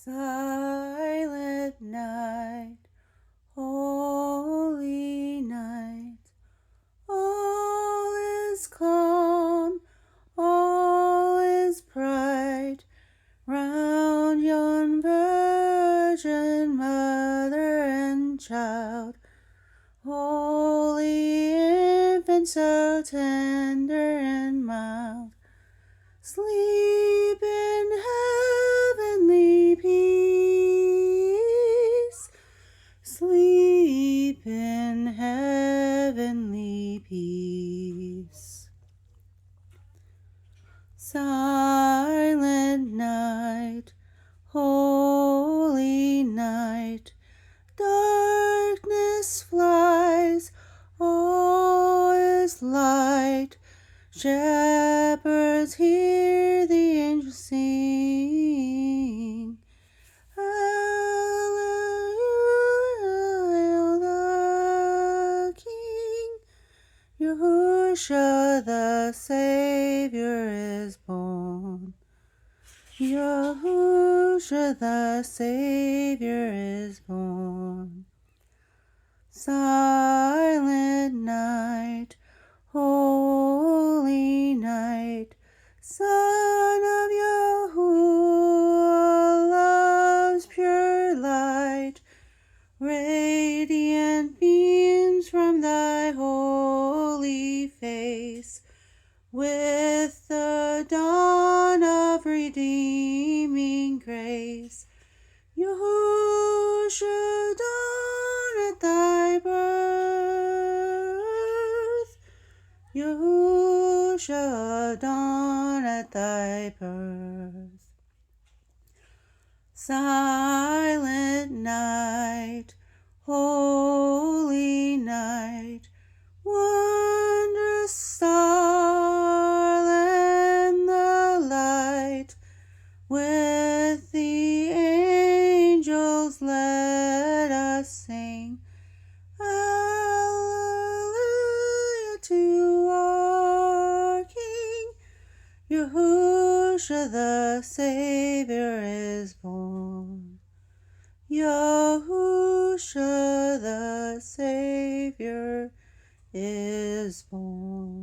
Silent night, holy night, all is calm, all is bright, round yon virgin mother and child, holy infant so tender and mild, sleep in heavenly peace, sleep in heavenly peace. Silent night, holy night, darkness flies, all is light, shepherds hear the angels sing. Hallelujah, hail the King. Yahusha the Savior is born. Yahusha the Savior is born. Silent night, holy night, Son of Yahuah, love's pure light, radiant beams from thy holy face, with the dawn of redeeming grace. Yahusha, dawn at thy birth. Yahusha, dawn at thy birth. Silent night, holy night, wondrous star, lend the light, with the angels let us sing. Hallelujah to our King. Yahusha the Savior is born. Yahusha the Savior is born.